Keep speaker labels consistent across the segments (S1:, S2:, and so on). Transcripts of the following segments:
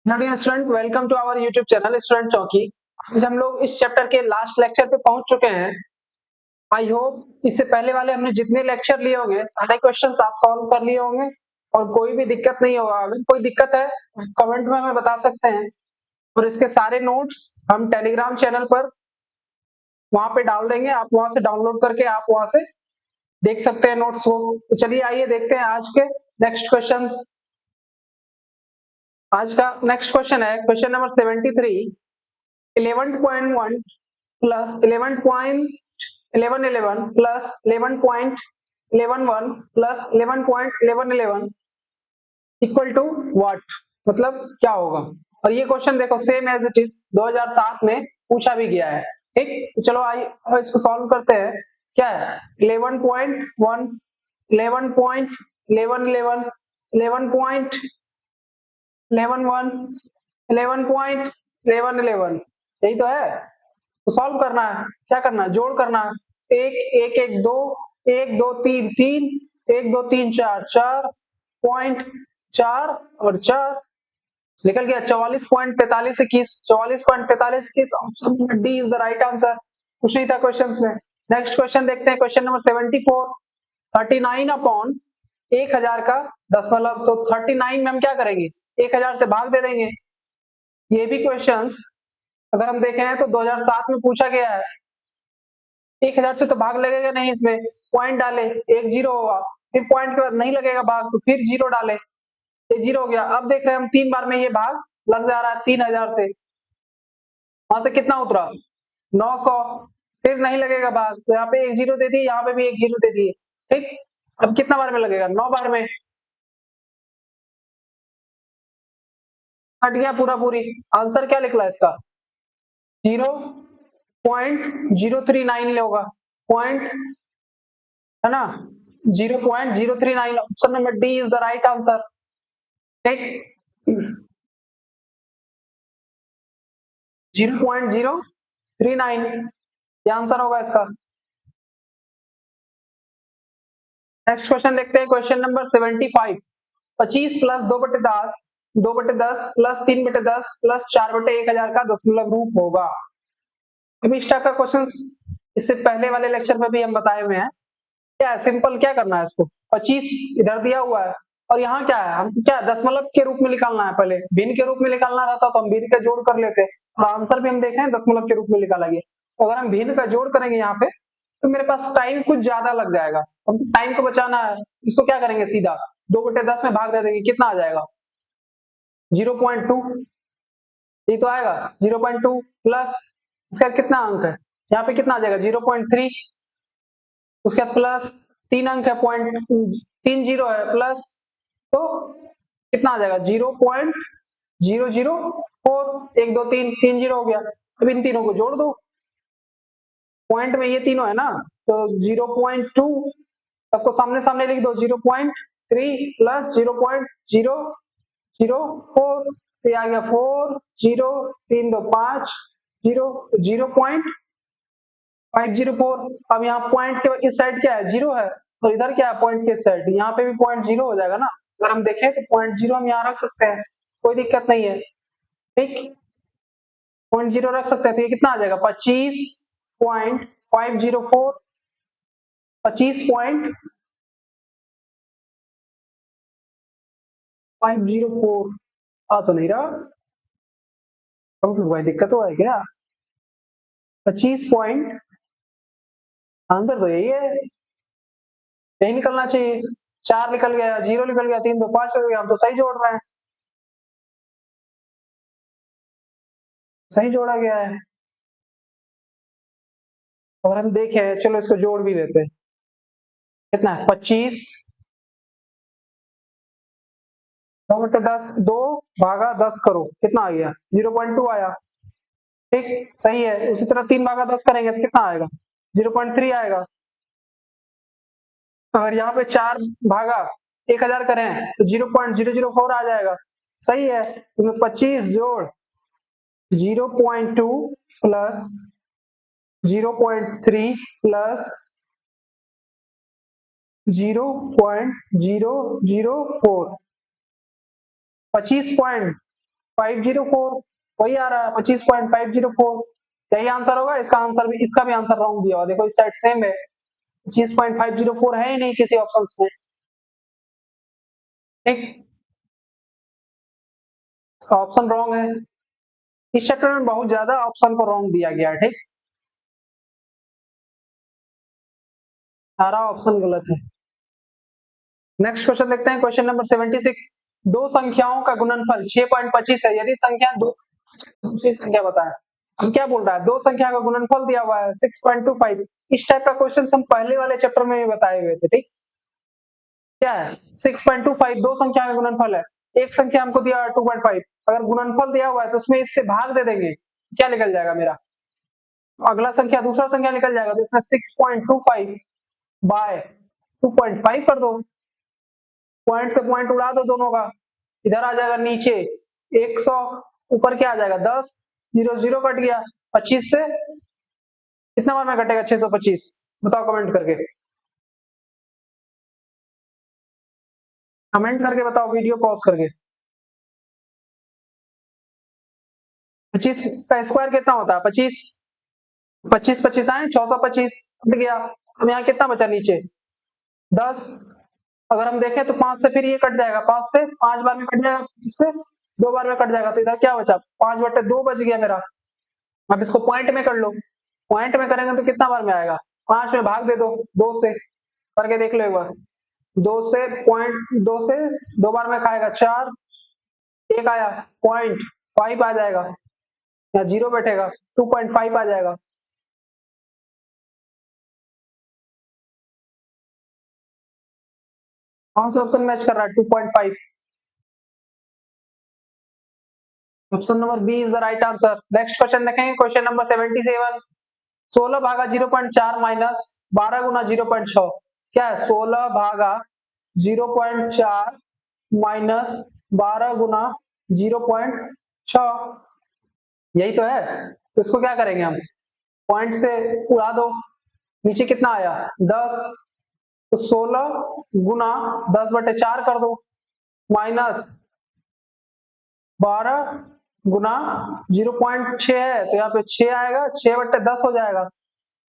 S1: Hello dear student, welcome to our YouTube channel student Chowki. आज हम लोग इस चैप्टर के लास्ट लेक्चर पे पहुंच चुके हैं। आई होप इससे पहले वाले हमने जितने लेक्चर लिए होंगे सारे क्वेश्चंस आप सॉल्व कर लिए होंगे और कोई भी दिक्कत नहीं होगा। अगर कोई दिक्कत है कमेंट में हमें बता सकते हैं और इसके सारे नोट्स हम टेलीग्राम चैनल पर वहां पे डाल देंगे। आप वहां से डाउनलोड करके आप वहां से देख सकते हैं नोट्स को। तो चलिए आइए देखते हैं आज के नेक्स्ट क्वेश्चन। आज का नेक्स्ट क्वेश्चन है question number 73। 11.1 plus 11.11 plus 11.11 plus 11.11 equal to what, मतलब क्या होगा। और ये क्वेश्चन देखो सेम एज इट इज 2007 में पूछा भी गया है। ठीक, तो चलो आइए इसको सॉल्व करते हैं। क्या है 11.1 11.11 11.11 11.11 यही तो है। तो सॉल्व करना है, क्या करना है, जोड़ करना है। एक एक एक दो, एक दो तीन तीन, एक दो तीन चार, 4.4 और 4 निकल गया 44.4321। 44.4321 option D is the right answer. कुछ नहीं था क्वेश्चन में। नेक्स्ट क्वेश्चन देखते हैं, क्वेश्चन नंबर 74। 39 अपॉन 1000 का दशमलव। तो 39 में हम क्या करेंगे, 1000 से भाग दे देंगे। ये भी क्वेश्चंस अगर हम देखें तो 2007 में पूछा गया है। 1000 से तो भाग लगेगा नहीं, इसमें पॉइंट डाले, एक जीरो होगा, फिर पॉइंट के बाद नहीं लगेगा भाग तो फिर जीरो डाले, ये जीरो हो गया। अब देख रहे हैं हम 3 बार में ये भाग लग जा रहा है 3000 से। वहां से कितना उतरा 900, फिर नहीं लगेगा भाग तो यहाँ पे एक जीरो दे दिए, यहाँ पे भी एक जीरो दे दिए। ठीक, अब कितना बार में लगेगा, 9 बार में। हट गया पूरा पूरी। आंसर क्या निकला इसका 0.039 होगा। पॉइंट है ना, 0.039। Option number D is the right answer. ठीक, 0.039 ये आंसर होगा इसका। नेक्स्ट क्वेश्चन देखते हैं, question number 75। 25 plus 2/10 2/10 plus 3/10 plus 4/1000 का दशमलव रूप होगा। अभी इस टाइप का क्वेश्चन इससे पहले वाले लेक्चर में भी हम बताए हुए हैं। क्या है, सिंपल क्या करना है इसको, 25 इधर दिया हुआ है और यहाँ क्या है, हमको क्या दशमलव के रूप में निकालना है। पहले भिन्न के रूप में निकालना रहता तो हम भिन्न का जोड़ कर लेते और आंसर भी हम देखें दशमलव के रूप में निकाला गया। तो अगर हम भिन्न का जोड़ करेंगे यहाँ पे तो मेरे पास टाइम कुछ ज्यादा लग जाएगा। हमको टाइम को बचाना है, इसको क्या करेंगे, सीधा 2/10 में भाग दे देंगे, कितना आ जाएगा 0.2। ये तो आएगा 0.2 प्लस इसका कितना अंक है, यहाँ पे कितना आ जाएगा 0.3। उसके बाद प्लस 3 अंक है, 0.30 है प्लस, तो कितना आ जाएगा 0.004। 1 2 3 3 जीरो हो गया। अब इन तीनों को जोड़ दो, पॉइंट में ये तीनों है ना, तो 0.2 सबको सामने सामने लिख दो, 0.3 प्लस 0.004, ये आ गया 4 0 3 2 5 0 0.504। अब यहाँ पॉइंट के इस साइड क्या है, जीरो है, और इधर क्या है पॉइंट के इस साइड, यहाँ पे भी पॉइंट जीरो हो जाएगा ना। अगर हम देखें तो पॉइंट जीरो हम यहाँ रख सकते हैं, कोई दिक्कत नहीं है। ठीक, पॉइंट जीरो रख सकते हैं तो ये कितना आ जाएगा 25.504। 25.504 आ तो नहीं रहा, तो भाई दिक्कत हुआ है क्या। 25 पॉइंट, आंसर तो यही है, यही निकलना चाहिए। 4 निकल गया, 0 निकल गया, 3 2 5 निकल गया, हम तो सही जोड़ रहे हैं, सही जोड़ा गया है। अगर हम देखें, चलो इसको जोड़ भी लेते हैं, कितना है 25 2/10, 2 भागा 10 करो, कितना आ गया 0.2 आया। ठीक, सही है। उसी तरह 3 भागा 10 करेंगे तो कितना आएगा 0.3 आएगा। अगर यहाँ पे 4 भागा 1000 करें तो 0.004 आ जाएगा, सही है। इसमें 25 जोड़ 0.2 प्लस 0.3 प्लस 0.004, 25 504 वही आ रहा है 25.504। यही आंसर होगा। इसका आंसर भी, इसका भी आंसर रॉन्ग दिया हुआ, देखो इस साइड सेम है, 25.504 है ही नहीं किसी ऑप्शन में। ठीक, इसका ऑप्शन रॉन्ग है। इस चैप्टर में बहुत ज्यादा ऑप्शन को रॉन्ग दिया गया है। ठीक, सारा ऑप्शन गलत है। नेक्स्ट क्वेश्चन देखते हैं, क्वेश्चन नंबर 76। दो संख्याओं का गुणनफल 6.25 है, यदि संख्या दो, दूसरी संख्या बताएं। हम क्या बोल रहा है, दो संख्या का गुणनफल दिया हुआ है 6.25। इस टाइप का क्वेश्चन हम पहले वाले चैप्टर में भी बताए हुए थे। ठीक, क्या है 6.25, दो संख्या का गुणनफल है। एक संख्या हमको दिया है 2.5, अगर गुणनफल दिया हुआ है तो उसमें इससे भाग दे देंगे, क्या निकल जाएगा मेरा, अगला संख्या दूसरा संख्या निकल जाएगा, तो इसमें 6.25 बाय 2.5 कर दो, पॉइंट से पॉइंट उड़ा दो दोनों का, इधर आ जाएगा नीचे 100, ऊपर क्या आ जाएगा 10, 0 0 कट गया, 25 से कितना बार में कटेगा 625, बताओ कमेंट करके, कमेंट करके बताओ, वीडियो पॉज करके। 25 का स्क्वायर कितना होता है 25, 25 25 आए 625 कट गया। अब यहाँ कितना बचा नीचे 10, अगर हम देखें तो 5 से फिर ये कट जाएगा, 5 से 5 बार में कट जाएगा, इससे 2 बार में कट जाएगा, तो इधर क्या बचा 5/2 बच गया मेरा। अब इसको पॉइंट में कर लो, पॉइंट में करेंगे तो कितना बार में आएगा, 5 में भाग दे दो 2 से, करके देख लो एक बार, 2 से पॉइंट, 2 से 2 बार में खाएगा 4, एक आया 0.5 आ जाएगा, या 0 बैठेगा 2.5 आ जाएगा। कौन सा ऑप्शन मैच कर रहा है 2.5, option number B is the right answer. Next question देखेंगे, क्वेश्चन नंबर 77। 16 भागा 0.4 माइनस 12 गुना 0.6, क्या है 16 भागा 0.4 माइनस 12 गुना 0.6, यही तो है। तो इसको क्या करेंगे हम, पॉइंट से उड़ा दो, नीचे कितना आया 10, तो 16 गुना 10/4 कर दो, माइनस 12 गुना 0.6 है, तो यहाँ पे 6 आएगा, 6/10 हो जाएगा,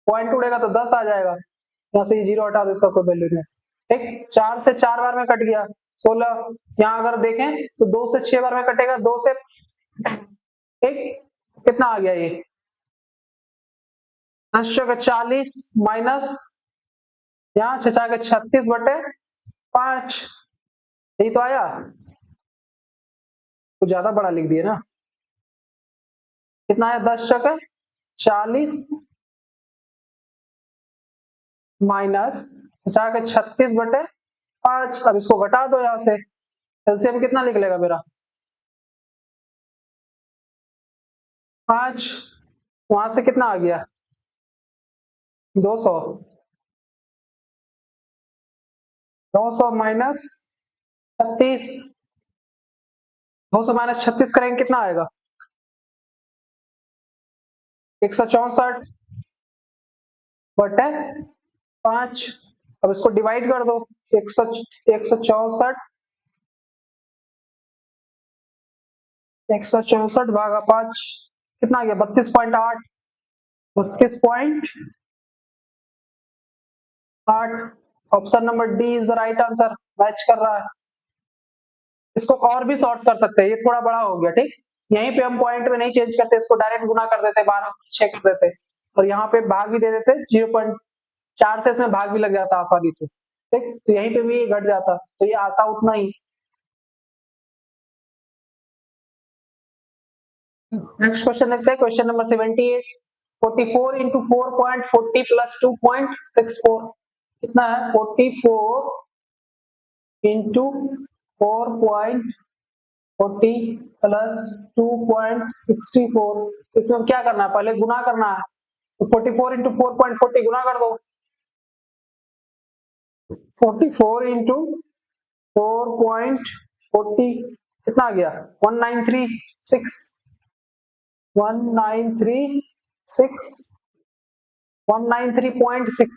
S1: पॉइंट उड़ेगा तो 10 आ जाएगा, यहाँ से ये 0 हटा दो, इसका कोई वैल्यू नहीं। ठीक, 4 से 4 बार में कट गया 16, यहाँ अगर देखें तो 2 से 6 बार में कटेगा, 2 से, ठीक, कितना आ गया ये 10×40 माइनस, यहाँ 6×36/5, यही तो आया, कुछ ज्यादा बड़ा लिख दिए ना, कितना आया 10×40 माइनस 50×36/5। अब इसको घटा दो, यहाँ से एलसीएम कितना निकलेगा मेरा 5, वहां से कितना आ गया 200, 200 माइनस 36, 200 माइनस 36 करेंगे कितना आएगा 164/5। अब इसको डिवाइड कर दो, 164 कितना आ गया 32.8, 32.8। Option number D is the right answer, match कर रहा है। इसको और भी शॉर्ट कर सकते हैं, ये थोड़ा बड़ा हो गया। ठीक, यहीं पे हम पॉइंट में नहीं चेंज करते, इसको डायरेक्ट गुना कर देते, 12/6 कर देते, और यहाँ पे भाग भी दे देते, 0.4 से इसमें भाग भी लग जाता आसानी से। ठीक, तो यहीं पे भी ये घट जाता, तो ये आता उतना ही। नेक्स्ट क्वेश्चन देखते हैं, क्वेश्चन नंबर 78। 44 इंटू 4.40 प्लस 2.64 कितना है 44 इंटू 4.40 प्लस 2.64, इसमें क्या करना है, पहले गुना करना है, तो 44 इंटू 4.40 गुना कर दो, 44 इंटू 4.40 कितना आ गया 1936, 1936, 193.6,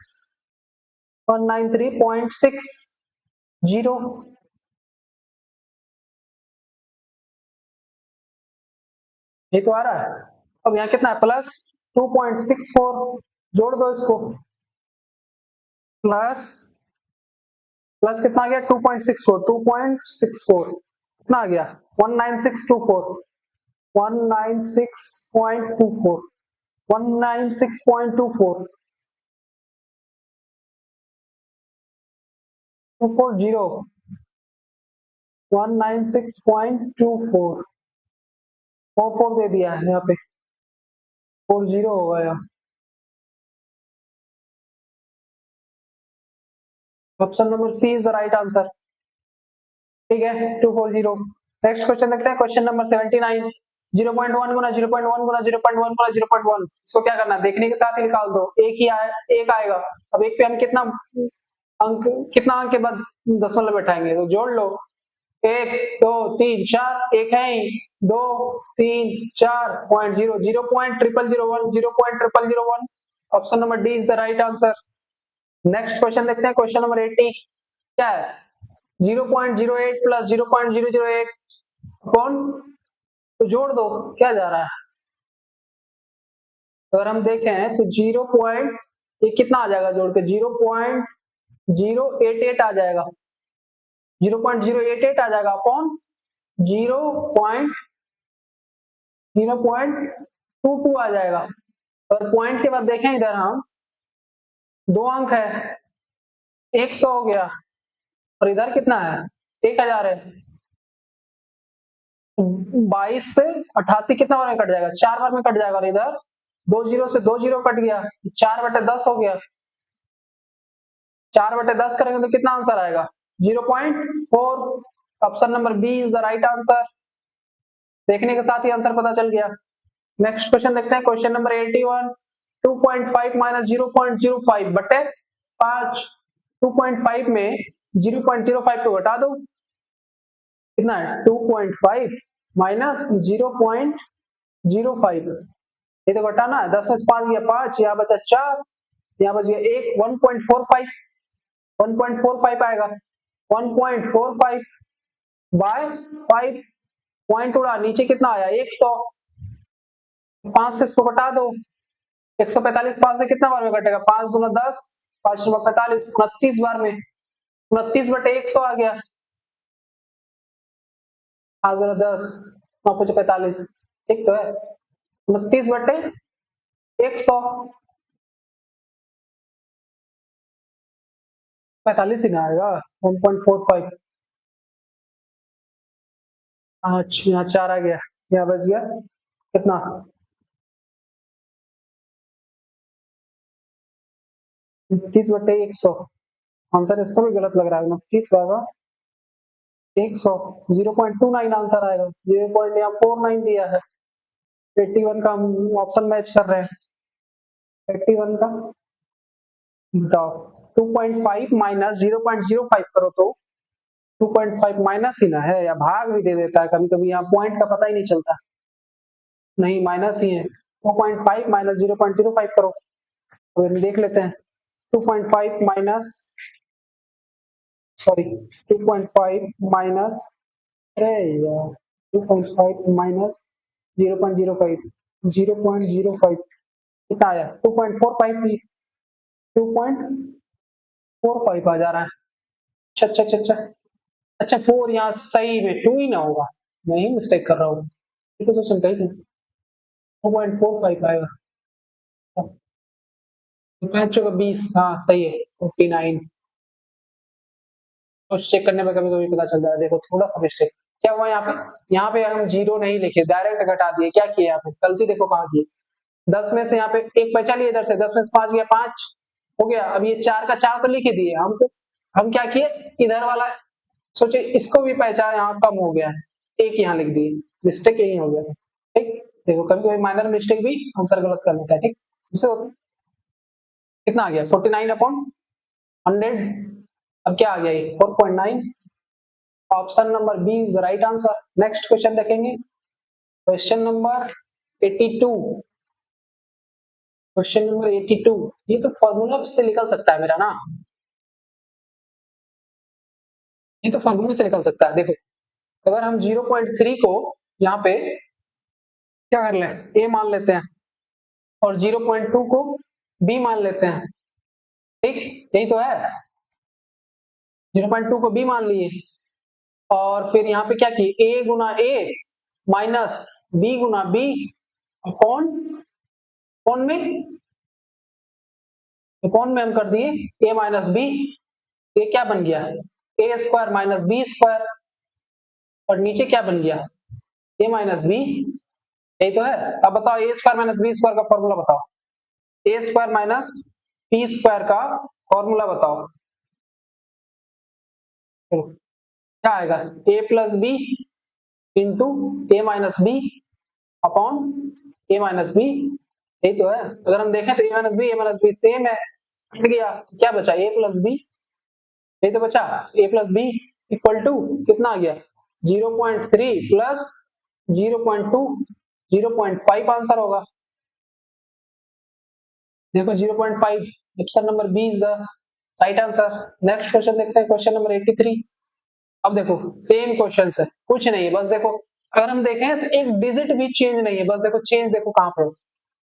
S1: 193.60, ये तो आ रहा है। अब यहाँ कितना है, प्लस 2.64, जोड़ दो इसको। प्लस प्लस कितना आ गया, 2.64, 2.64 कितना आ गया, 19624, 196.24, 196.24, 240, 196.24, 44 दे दिया है यहाँ पे, 40 हो गया। Option number C is the right answer. ठीक है, 240। नेक्स्ट क्वेश्चन देखते हैं, क्वेश्चन नंबर 79। 0.1 गुना 0.1 गुना 0.1 गुना 0.1, इसको क्या करना है, देखने के साथ ही निकाल दो, एक ही आए, एक आएगा। अब एक पे हम कितना अंक के बाद दशमलव बैठाएंगे, तो जोड़ लो, 1 2 3 4, एक है ही, 2 3 4.0, 0.0001, 0.0001, option number D is the right answer. Next question देखते हैं, क्वेश्चन नंबर 80। क्या है, 0.08 प्लस 0.008 कौन, तो जोड़ दो, क्या जा रहा है। अगर हम देखें तो ये कितना आ जाएगा जोड़ के, 0.088 आ जाएगा, 0.088 आ जाएगा अपॉन 0.22 आ जाएगा। और पॉइंट के बाद देखें इधर हम, दो अंक है, 100 हो गया, और इधर कितना है, 1000 है। 22 से 88 कितना बार में कट जाएगा, 4 बार में कट जाएगा, और इधर 20 से 20 कट गया, 4/10 हो गया, 4/10 करेंगे तो कितना आंसर आएगा, 0.4। Option number B is the right answer. देखने के साथ ही आंसर पता चल गया। नेक्स्ट क्वेश्चन देखते हैं, क्वेश्चन नंबर 81। 2.5 माइनस 0.05 बटे 5, 2.5 में 0.05 को घटा दो, कितना है, 2.5 माइनस 0.05, ये तो घटाना है, 10 में से 5 गया 5, यहाँ बचा 4, यहाँ बच गया 1, 1.45, 1.45 आएगा, 1.45 बाय 5, पॉइंट उड़ा, नीचे कितना आया, 100, 5 से इसको घटा दो, 145 5 से कितना बार में कटेगा, 5 दूना 10, 5 दूना 45, 29 बार में, 29/100 आ गया, 5 दूना 10, 9×5 = 45, ठीक तो है, 29/100, 45 ही ना आएगा, 1.45। अच्छा, यहाँ 4 आ गया, यहाँ बच गया कितना, 29/100, आंसर इसका भी गलत लग रहा है, 29 का होगा 100, 0.29 आंसर आएगा, 0.49 दिया है। 81 का हम ऑप्शन मैच कर रहे हैं, 81 का बताओ, 2.5 माइनस 0.05 करो तो 2.5 माइनस ही ना है, या भाग भी दे देता है कभी कभी, यहाँ पॉइंट का पता ही नहीं चलता, नहीं माइनस ही है, 2.5 माइनस 0.05 करो, तो देख लेते हैं, 2.5 माइनस, सॉरी 2.5 माइनस, अरे यार 2.5 माइनस 0.05, 0.05 कितना आया, 2.45, 2.45 आ जा रहा है। अच्छा अच्छा अच्छा अच्छा अच्छा, 4 यहाँ सही में 2 ही ना होगा, मैं ही मिस्टेक कर रहा हूँ, ठीक है, सोचन कही थी 2.45 आएगा, तो 5 हाँ सही है, 49, तो चेक करने में कभी कभी पता चल जाता है, देखो थोड़ा सा मिस्टेक क्या हुआ यहाँ पे, यहाँ पे हम 0 नहीं लिखे, डायरेक्ट घटा दिए, क्या किया यहाँ पे, गलती देखो कहाँ की, 10 में से यहाँ पे एक बचा लिया, इधर से 10 में से 5 गया 5 हो गया, अब ये 4 का 4 तो लिख ही दिए हमको, हम क्या किए, इधर वाला सोचे इसको भी पहचान, यहाँ कम हो गया है, एक यहाँ लिख दिए, मिस्टेक यही हो गया था, ठीक, देखो कभी कभी माइनर मिस्टेक भी आंसर गलत कर देता है, ठीक, सबसे कितना आ गया, 49/100, अब क्या आ गया ये 4.9, option number B is right answer. Next question देखेंगे, क्वेश्चन नंबर 82, क्वेश्चन नंबर 82, ये तो फॉर्मूला से निकल सकता है मेरा ना, ये तो फॉर्मूला से निकल सकता है, देखो अगर हम 0.3 को यहाँ पे क्या कर लें, ए मान लेते हैं और 0.2 को बी मान लेते हैं। ठीक, यही तो है। 0.2 को बी मान लिए और फिर यहाँ पे क्या किए, ए गुना ए माइनस बी गुना बी अपॉन कौन में, कौन में हम कर दिए ए माइनस बी। ये क्या बन गया, a square minus b square और नीचे क्या बन गया ए माइनस बी। यही तो है। अब बताओ ए स्क्वायर माइनस बी स्क्वायर का फॉर्मूला बताओ, ए स्क्वायर माइनस बी स्क्वायर का फॉर्मूला बताओ। चलो, क्या आएगा, ए plus b into a minus b upon A minus B. यही तो है। अगर हम देखें तो ए माइनस बी सेम है, हट गया, क्या बचा ए प्लस बी। यही तो बचा, ए प्लस बी इक्वल टू कितना आ गया 0.3 प्लस 0.2, 0.5 आंसर होगा। देखो 0.5, option number B is the right answer. Next question देखते हैं, क्वेश्चन नंबर 83। अब देखो सेम क्वेश्चन है, कुछ नहीं है, बस देखो अगर हम देखें तो एक डिजिट भी चेंज नहीं है, बस देखो चेंज देखो कहां पे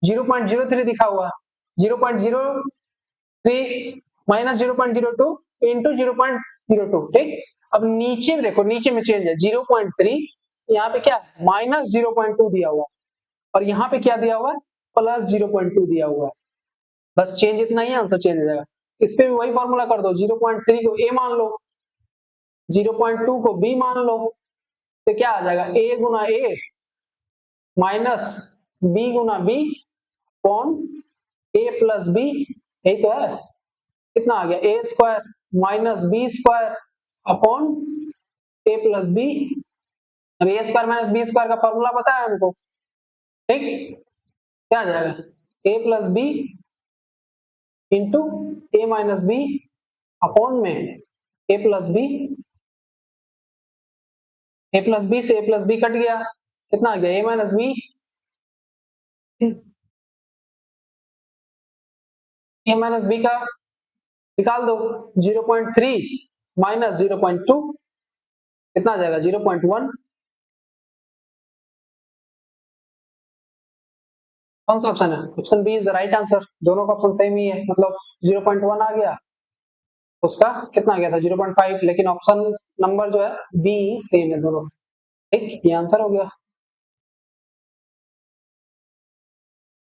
S1: 0.03 दिखा हुआ, 0.03 माइनस 0.02 इंटू 0.02। ठीक, अब नीचे में देखो, नीचे में चेंज है 0.3, यहाँ पे क्या माइनस 0.2 दिया हुआ और यहाँ पे क्या दिया हुआ प्लस 0.2 दिया हुआ है। बस चेंज इतना ही, आंसर चेंज हो जाएगा। इस पे भी वही फॉर्मूला कर दो, 0.3 को ए मान लो, 0.2 को बी मान लो, तो क्या आ जाएगा ए गुना ए माइनस बी गुना b upon a plus b. यही तो है। कितना आ गया a square minus b square upon a plus b. अब a square minus b square का फॉर्मूला पता है हमको। ठीक, क्या आ जाएगा a plus b into a minus b upon में a plus b. A plus b से ए प्लस बी कट गया, कितना आ गया ए माइनस बी, ए माइनस बी का निकाल दो, 0.3 माइनस 0.2 कितना आ जाएगा 0.1। कौन सा ऑप्शन है, option B is the right answer. दोनों का ऑप्शन सेम ही है, मतलब 0.1 आ गया, उसका कितना आ गया था 0.5, लेकिन ऑप्शन नंबर जो है बी सेम है दोनों। ठीक, ये आंसर हो गया।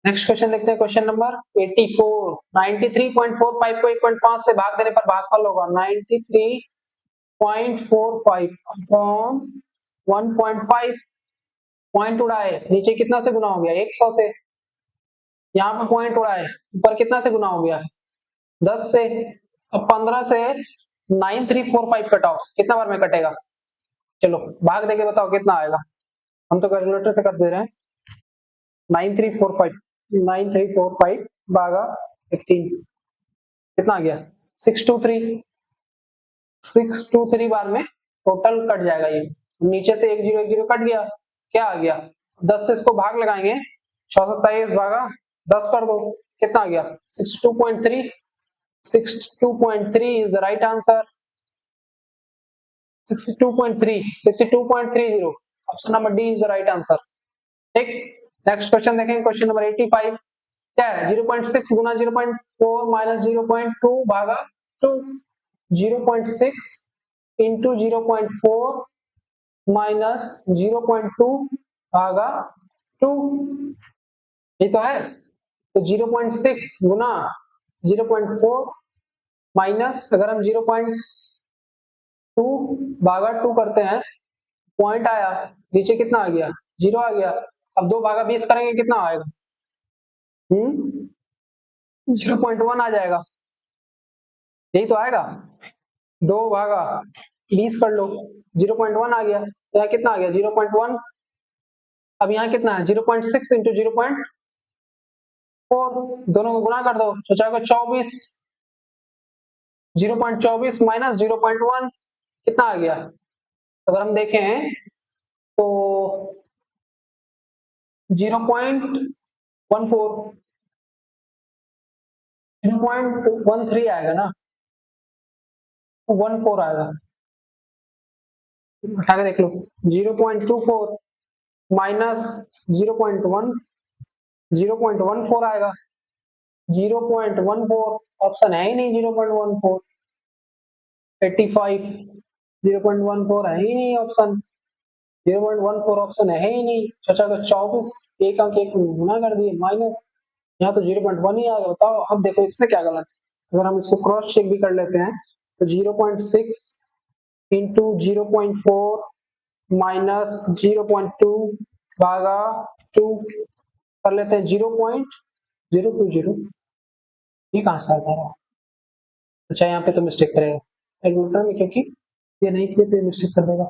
S1: नेक्स्ट क्वेश्चन देखते हैं, क्वेश्चन नंबर 84। 93.45 को 1.5 से भाग देने पर भागफल होगा 93.45 अपॉन 1.5। पॉइंट उड़ाए, नीचे कितना से गुना हो गया 100 से, यहाँ पे पॉइंट उड़ाए ऊपर कितना से गुना हो गया 10 से। अब 15 से 9345 कटाओ, कितना बार में कटेगा, चलो भाग देके बताओ कितना आएगा। हम तो कैलकुलेटर से कर दे रहे हैं। 9345, 9345 भागा 18 कितना आ गया 623। 623 बार में टोटल कट जाएगा ये, नीचे से 1 0 कट गया, क्या आ गया 10 से इसको भाग लगाएंगे, 627 भागा 10 कर दो, कितना आ गया 62.3। 62.3 is the right answer। 62.3, 62.30, option number D is the right answer. ठीक, नेक्स्ट क्वेश्चन देखेंगे, क्वेश्चन नंबर 85। क्या है 0.6 गुना 0.4 माइनस 0.2 भागा 2, 0.6 इंटू 0.4 माइनस 0.2 भागा 2। ये तो है। तो 0.6 गुना 0.4 माइनस अगर हम 0.2 भागा 2 करते हैं, पॉइंट आया, नीचे कितना आ गया 0 आ गया। अब 2 भागा 20 करेंगे कितना आएगा 0.1 आ जाएगा। यही तो आएगा, 2 भागा 20 कर लो 0.1 आ गया, तो यहाँ कितना आ गया 0.1। अब यहाँ कितना है 0.6 इंटू 0.4, दोनों को गुना कर दो तो जाएगा 24। 0.24 माइनस 0.1 कितना आ गया, अगर हम देखें तो 0.14, 0.13 आएगा ना, 14 आएगा, उठा के देख लो 0.24 माइनस 0.1 0.14 आएगा। 0.14 ऑप्शन है ही नहीं। 0.14 85 0.14 है ही नहीं ऑप्शन। 0.14 ऑप्शन है ही नहीं। चाचा तो 24 एक अंक एक गुना कर दिए माइनस। यहाँ तो 0.1 ही आएगा। बताओ अब देखो इसमें क्या गलत है। अगर हम इसको क्रॉस चेक भी कर लेते हैं तो 0.6 इंटू 0.4 माइनस 0.2 भागा 2 कर लेते हैं 0.020। ये कहाँ से आ रहा है? अच्छा यहाँ पे तो मिस्टेक करेगा कैलकुलेटर में, क्योंकि ये नहीं किए तो मिस्टेक कर देगा।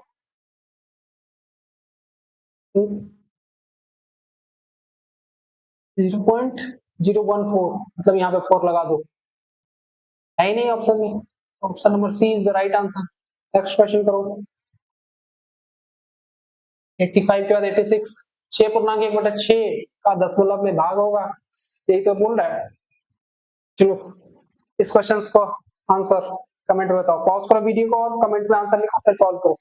S1: 0.014 मतलब यहाँ पे 4 लगा दो। है ही नहीं ऑप्शन में। Option number C is the right answer. Next question करो। 85 के बाद 86 6.1/6 का दशमलव में भाग होगा। यही तो बोल रहा है। चलो इस क्वेश्चन को आंसर कमेंट में बताओ। पॉज करो वीडियो को और कमेंट में आंसर लिखो, फिर सॉल्व करो।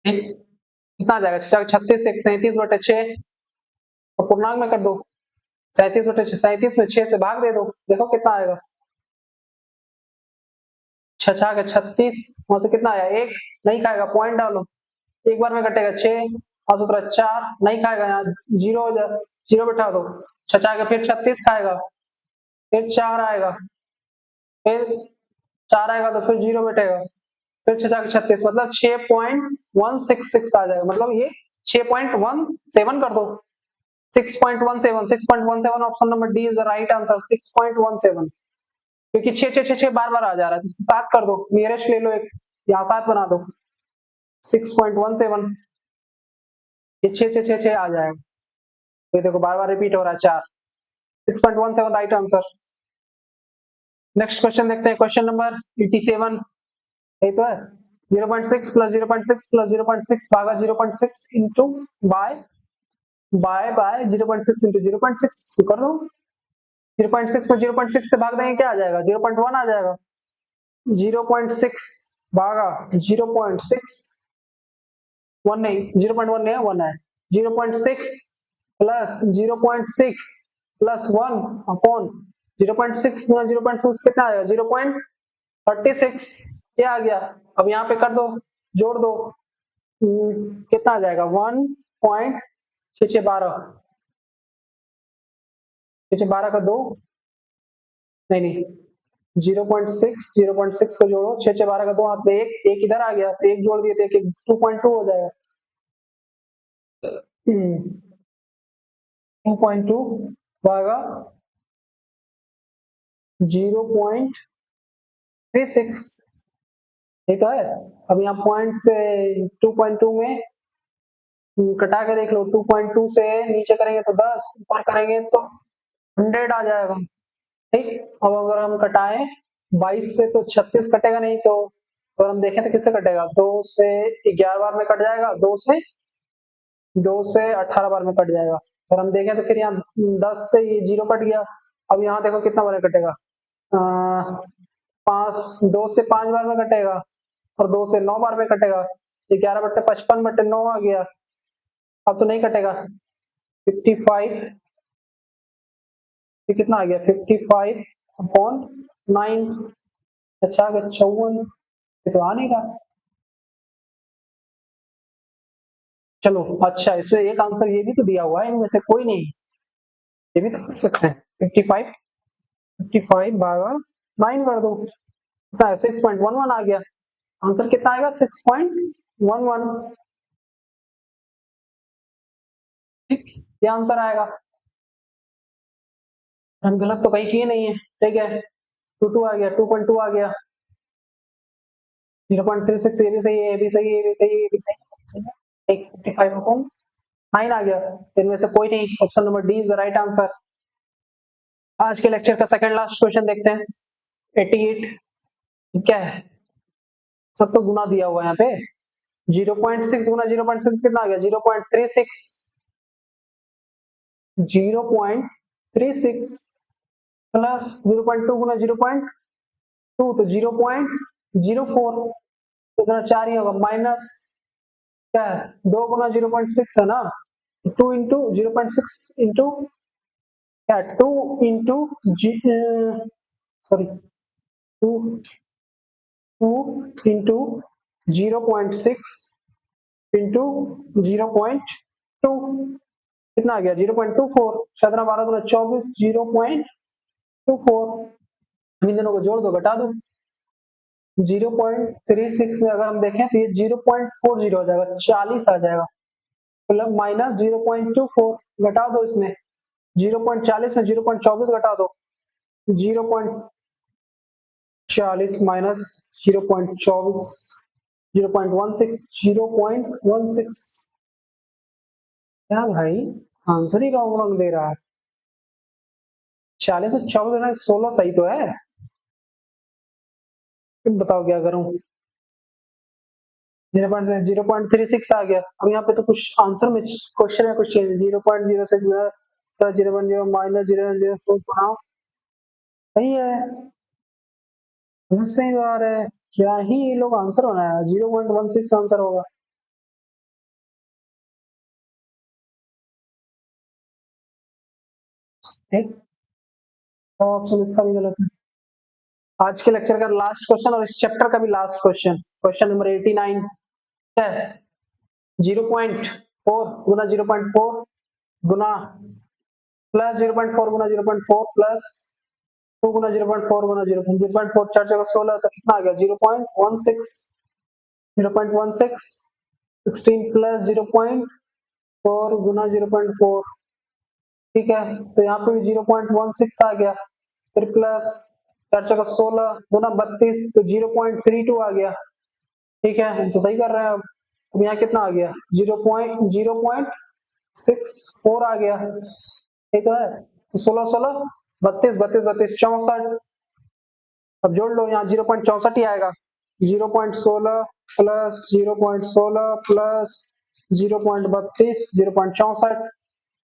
S1: कितना आ जाएगा? 36 37/6 तो पूर्णांक में कर दो। 37/6 37 में 6 से भाग दे दो, देखो कितना आएगा। 6 के 36 वहां से कितना आया? 1 नहीं खाएगा, पॉइंट डालो। एक बार में कटेगा 6 और 4 नहीं खाएगा, यहाँ जीरो जीरो बैठा दो। 6 के फिर 36 खाएगा, फिर 4 आएगा, फिर 4 आएगा तो फिर जीरो बैठेगा, फिर 6 के 36 मतलब 6.166 आ जाएगा। मतलब ये 6.17 कर दो। 6.17 6.17 option number D is the right answer. 6.17 क्योंकि 6 बार बार आ जा रहा है, तो 7 कर दो। नियरेस्ट ले लो एक, यहाँ 7 बना दो। 6.17 ये 6 आ जाएगा। तो देखो बार बार रिपीट हो रहा है 4। 6.17 राइट आंसर। नेक्स्ट क्वेश्चन देखते हैं। क्वेश्चन नंबर 87 यही तो है। 0.6 प्लस 0.6 प्लस 0.6 भागा 0.6 इंटू बाय 0.6 इंटू 0.6 कर दो। 0.6 पर 0.6 से भाग देंगे क्या आ जाएगा? 0.1 आ जाएगा। 0.6 भागा 0.6 1 नहीं, 0.1 नहीं है, 1 है। 0.6 प्लस 0.6 प्लस 1 अपॉन 0.6 गुना 0.6 कितना आएगा? 0.36 ये आ गया। अब यहाँ पे कर दो, जोड़ दो। कितना आ जाएगा? 1.6612 12 का 2 नहीं नहीं 0.6 को जोड़ो। 6 12 का 2 हाथ में एक एक इधर आ गया, तो एक जोड़ दिए तो एक 2.2 हो जाएगा। 2.2 भागा 0.36 ये तो है। अब यहाँ पॉइंट से 2.2 में कटा के देख लो। 2.2 से नीचे करेंगे तो 10, ऊपर करेंगे तो 100 आ जाएगा। ठीक, अब अगर हम कटाएं 22 से तो 36 कटेगा नहीं, तो अगर हम देखें तो किससे कटेगा? 2 से 11 बार में कट जाएगा, 2 से 18 बार में कट जाएगा। और हम देखें तो फिर यहाँ 10 से ये 0 कट गया। अब यहाँ देखो कितना बार कटेगा? 2 से 5 बार में कटेगा और 2 से 9 बार में कटेगा। 11/55/9 आ गया। अब तो नहीं कटेगा। 55 ये कितना आ गया? 55/9। अच्छा 54 ये तो आ नहीं रहा। चलो अच्छा, इसमें एक आंसर ये भी तो दिया हुआ है, इनमें से कोई नहीं, ये भी तो कर सकते हैं। 55 भागा 9 कर दो, कितना है? 6.11 आ गया। आंसर कितना आएगा? 6.11। ठीक, ये आंसर आएगा। हम गलत तो कहीं किए नहीं है। ठीक है, 2 आ गया, 2.2 आ गया। 0.36 ये भी सही है, ये भी सही है, ये भी सही है, ये भी सही है। 55/9 आ गया। इनमें से कोई नहीं। Option number D is the right answer. आज के लेक्चर का सेकंड लास्ट क्वेश्चन देखते हैं। 88 क्या है? सब तो गुना दिया हुआ है यहाँ पे। 0.6 गुना 0.6 कितना आ गया? 0.36 0.36 प्लस 0.2 गुना 0.2 तो 0.04, इतना 4 ही होगा, माइनस क्या है 2 गुना 0.6 है ना, 2 इंटू 0.6 इंटू क्या 2 इंटू सॉरी 2 2 इंटू 0.6 इंटू 0.2 कितना आ गया 0.24 17 12 दूना 24 0.24। इन दोनों को जोड़ दो घटा दो 0.36 में अगर हम देखें तो ये 0.40 हो जाएगा 40 आ जाएगा मतलब माइनस 0.24 घटा दो इसमें 0.40 में 0.24 घटा दो 0.40 माइनस 0.24 0.16 क्या भाई आंसर ही रॉन्ग रॉन्ग दे रहा है 40 और 24 16 सही तो है तुम बताओ क्या करूं 0.36 आ गया अब यहाँ पे तो कुछ आंसर में क्वेश्चन है कुछ चेंज 0.06 प्लस 0.0 माइनस 0.04 बनाओ सही है सही बात है क्या ही ये लोग आंसर बनाया 0.16 आंसर होगा एक ऑप्शन इसका भी गलत है आज के लेक्चर का लास्ट क्वेश्चन और इस चैप्टर का भी लास्ट क्वेश्चन क्वेश्चन नंबर 89 क्या है 0.4 गुना 0.4 गुना प्लस 0.4 गुना 0.4 प्लस 2 गुना 0.4 गुना 0.4 चार जगह 16 तो कितना आ गया 0.16 0.16 16 प्लस 0.4 गुना 0.4 ठीक है तो यहाँ पे भी 0.16 आ गया फिर प्लस चार जगह 16 गुना 32 तो 0.32 आ गया ठीक है हम तो सही कर रहे हैं अब यहाँ कितना आ गया 0.64 आ गया ठीक है तो 16 16 32 32 32 64 अब जोड़ लो यहाँ 0.64 ही आएगा 0.16 प्लस 0.16 प्लस 0.32 0.64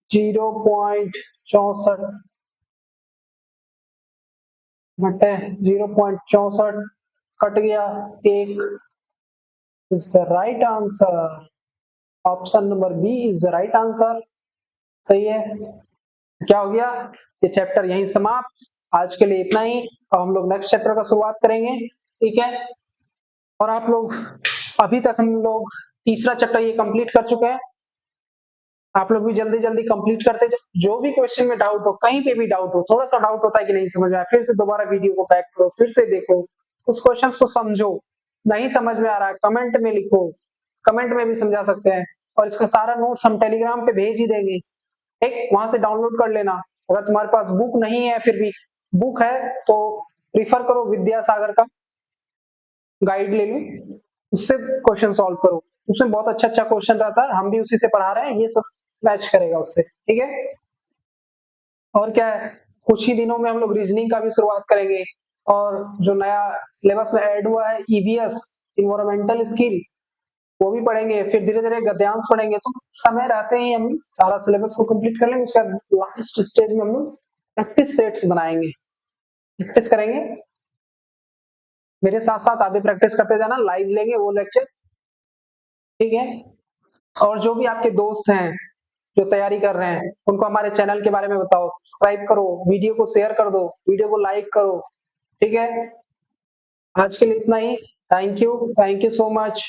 S1: 0.64 घटे 0.64 कट गया एक is the right answer option number B is the right answer सही है क्या हो गया ये चैप्टर यहीं समाप्त आज के लिए इतना ही और हम लोग नेक्स्ट चैप्टर का शुरुआत करेंगे ठीक है और आप लोग अभी तक हम लोग तीसरा चैप्टर ये कंप्लीट कर चुके हैं आप लोग भी जल्दी जल्दी कंप्लीट करते जाओ जो भी क्वेश्चन में डाउट हो कहीं पे भी डाउट हो थोड़ा सा डाउट होता है कि नहीं समझ में आया फिर से दोबारा वीडियो को बैक करो फिर से देखो उस क्वेश्चंस को समझो नहीं समझ में आ रहा है कमेंट में लिखो कमेंट में भी समझा सकते हैं और इसका सारा नोट्स हम टेलीग्राम पे भेज ही देंगे ठीक वहां से डाउनलोड कर लेना अगर तुम्हारे पास बुक नहीं है फिर भी बुक है तो प्रीफर करो विद्यासागर का गाइड ले लो उससे क्वेश्चन सॉल्व करो उसमें बहुत अच्छा अच्छा क्वेश्चन रहता है हम भी उसी से पढ़ा रहे हैं ये सब मैच करेगा उससे ठीक है और क्या है कुछ ही दिनों में हम लोग रीजनिंग का भी शुरुआत करेंगे और जो नया सिलेबस में ऐड हुआ है ईवीएस इन्वायरमेंटल स्किल वो भी पढ़ेंगे फिर धीरे धीरे गद्यांश पढ़ेंगे तो समय रहते ही हम सारा सिलेबस को कंप्लीट कर लेंगे उसके बाद लास्ट स्टेज में हम लोग प्रैक्टिस सेट्स बनाएंगे प्रैक्टिस करेंगे मेरे साथ साथ आप भी प्रैक्टिस करते जाना लाइव लेंगे वो लेक्चर ठीक है और जो भी आपके दोस्त हैं जो तैयारी कर रहे हैं उनको हमारे चैनल के बारे में बताओ सब्सक्राइब करो वीडियो को शेयर कर दो वीडियो को लाइक करो ठीक है आज के लिए इतना ही थैंक यू सो मच